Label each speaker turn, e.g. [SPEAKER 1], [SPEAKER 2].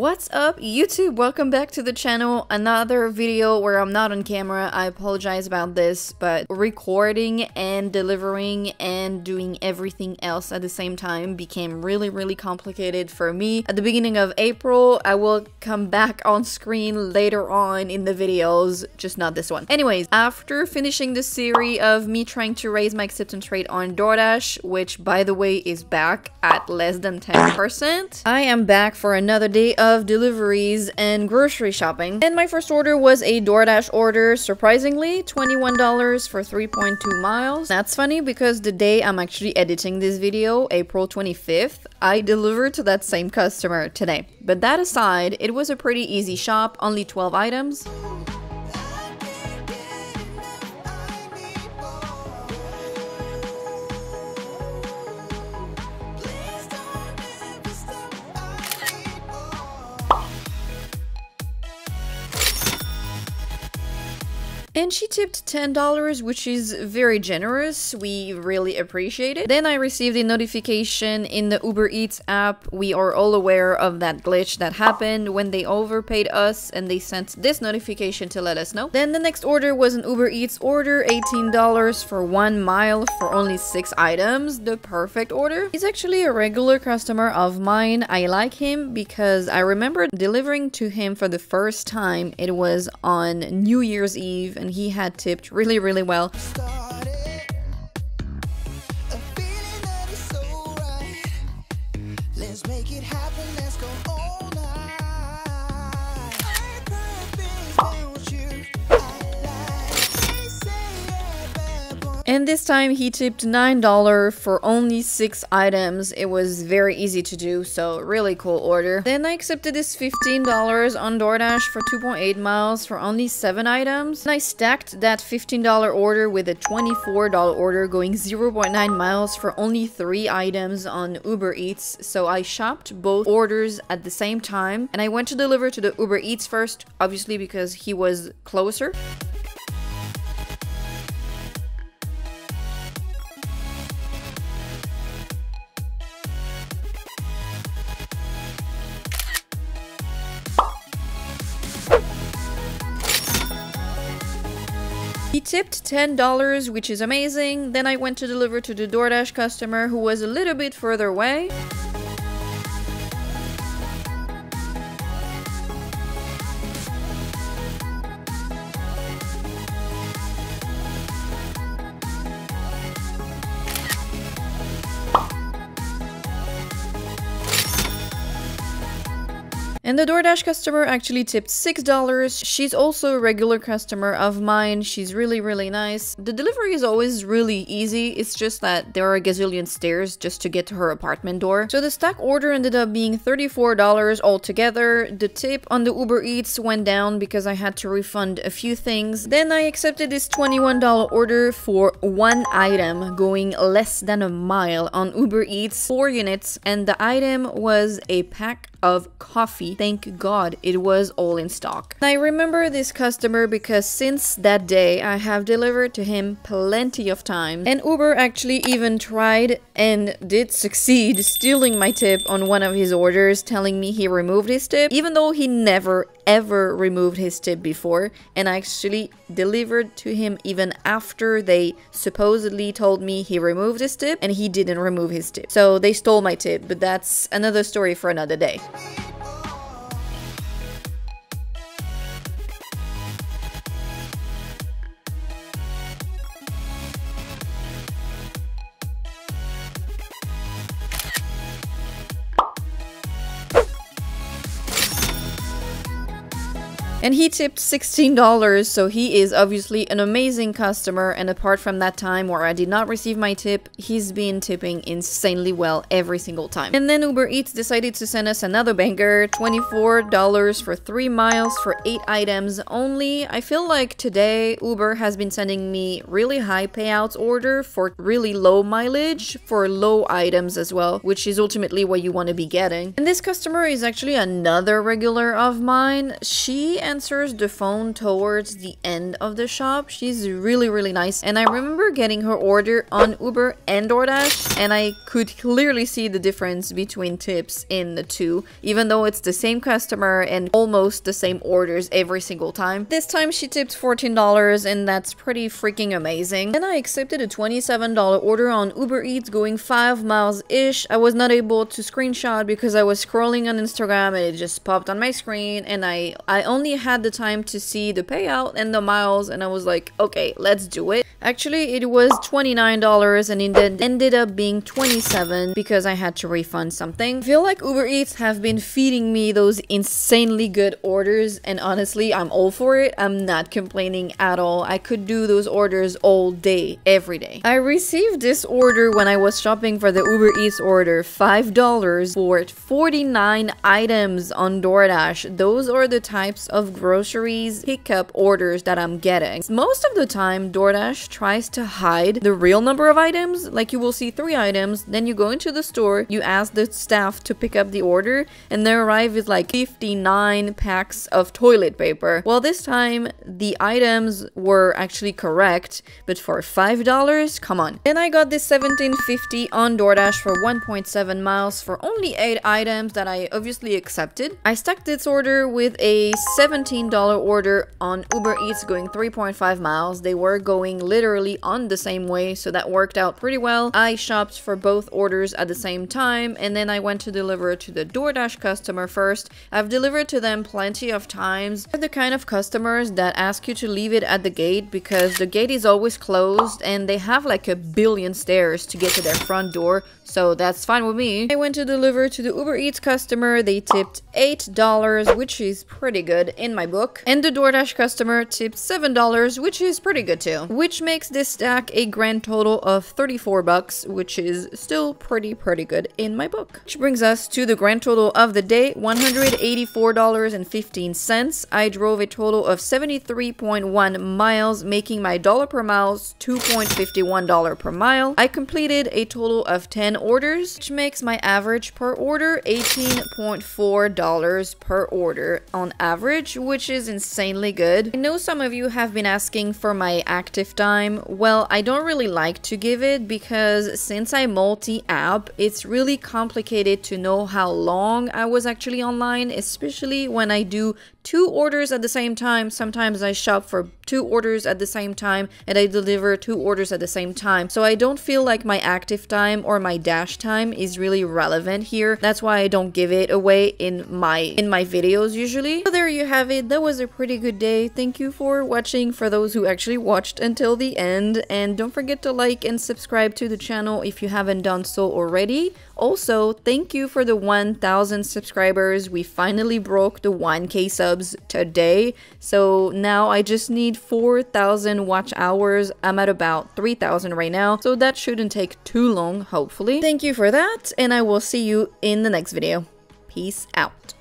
[SPEAKER 1] What's up YouTube? Welcome back to the channel. Another video where I'm not on camera. I apologize about this, but recording and delivering and doing everything else at the same time became really complicated for me. At the beginning of April, I will come back on screen later on in the videos, just not this one. Anyways, after finishing the series of me trying to raise my acceptance rate on Doordash, which by the way is back at less than 10%, I am back for another day of deliveries and grocery shopping. And my first order was a Doordash order, surprisingly, $21 for 3.2 miles. That's funny because the day I'm actually editing this video, April 25th, I delivered to that same customer today. But that aside, it was a pretty easy shop, only 12 items. And she tipped $10, which is very generous. We really appreciate it. Then I received a notification in the Uber Eats app. We are all aware of that glitch that happened when they overpaid us and they sent this notification to let us know. Then the next order was an Uber Eats order, $18 for 1 mile for only 6 items. The perfect order. He's actually a regular customer of mine. I like him because I remember delivering to him for the first time. It was on New Year's Eve, and he had tipped really well. And this time he tipped $9 for only 6 items. It was very easy to do, so really cool order. Then I accepted this $15 on Doordash for 2.8 miles for only 7 items. And I stacked that $15 order with a $24 order going 0.9 miles for only 3 items on Uber Eats. So I shopped both orders at the same time, and I went to deliver to the Uber Eats first, obviously because he was closer. He tipped $10, which is amazing. Then I went to deliver to the Doordash customer who was a little bit further away. And the Doordash customer actually tipped $6. She's also a regular customer of mine. She's really nice. The delivery is always really easy. It's just that there are a gazillion stairs just to get to her apartment door. So the stack order ended up being $34 altogether. The tip on the Uber Eats went down because I had to refund a few things. Then I accepted this $21 order for 1 item going less than a mile on Uber Eats, 4 units, and the item was a pack of coffee. Thank God it was all in stock. I remember this customer because since that day I have delivered to him plenty of times, and Uber actually even tried and did succeed stealing my tip on one of his orders, telling me he removed his tip, even though he never ever removed his tip before. And I actually delivered to him even after they supposedly told me he removed his tip, and he didn't remove his tip. So they stole my tip, but that's another story for another day. And he tipped $16, so he is obviously an amazing customer, and apart from that time where I did not receive my tip, he's been tipping insanely well every single time. And then Uber Eats decided to send us another banger, $24 for 3 miles for 8 items only. I feel like today Uber has been sending me really high payouts order for really low mileage for low items as well, which is ultimately what you want to be getting. And this customer is actually another regular of mine. She answers the phone towards the end of the shop. She's really nice, and I remember getting her order on Uber and DoorDash, and I could clearly see the difference between tips in the two, even though it's the same customer and almost the same orders every single time. This time she tipped $14, and that's pretty freaking amazing. And I accepted a $27 order on Uber Eats going 5 miles-ish. I was not able to screenshot because I was scrolling on Instagram and it just popped on my screen, and I only had the time to see the payout and the miles, and I was like, okay, let's do it. Actually, it was $29 and it then ended up being $27 because I had to refund something. I feel like Uber Eats have been feeding me those insanely good orders, and honestly, I'm all for it. I'm not complaining at all. I could do those orders all day, every day. I received this order when I was shopping for the Uber Eats order, $5 for 49 items on DoorDash. Those are the types of groceries pickup orders that I'm getting. Most of the time, DoorDash tries to hide the real number of items. Like, you will see 3 items, then you go into the store, you ask the staff to pick up the order, and they arrive with like 59 packs of toilet paper. Well, this time the items were actually correct, but for $5, come on. And I got this $17.50 on DoorDash for 1.7 miles for only 8 items that I obviously accepted. I stuck this order with a $17 order on Uber Eats going 3.5 miles. They were going literally on the same way, so that worked out pretty well. I shopped for both orders at the same time, and then I went to deliver to the DoorDash customer first. I've delivered to them plenty of times. They're the kind of customers that ask you to leave it at the gate because the gate is always closed and they have like a billion stairs to get to their front door, so that's fine with me. I went to deliver to the Uber Eats customer. They tipped $8, which is pretty good in my book, and the DoorDash customer tipped $7, which is pretty good too, which makes this stack a grand total of 34 bucks, which is still pretty good in my book. Which brings us to the grand total of the day, $184.15. I drove a total of 73.1 miles, making my dollar per mile $2.51 per mile. I completed a total of 10 orders, which makes my average per order $18.4 per order on average, which is insanely good. I know some of you have been asking for my active time. Well, I don't really like to give it because since I multi-app, it's really complicated to know how long I was actually online, especially when I do 2 orders at the same time. Sometimes I shop for 2 orders at the same time and I deliver 2 orders at the same time. So I don't feel like my active time or my dash time is really relevant here. That's why I don't give it away in my videos usually. So there you have it. That was a pretty good day. Thank you for watching, for those who actually watched until the end, and don't forget to like and subscribe to the channel if you haven't done so already. Also, thank you for the 1,000 subscribers. We finally broke the 1K subs today. So now I just need 4,000 watch hours. I'm at about 3,000 right now. So that shouldn't take too long, hopefully. Thank you for that, and I will see you in the next video. Peace out.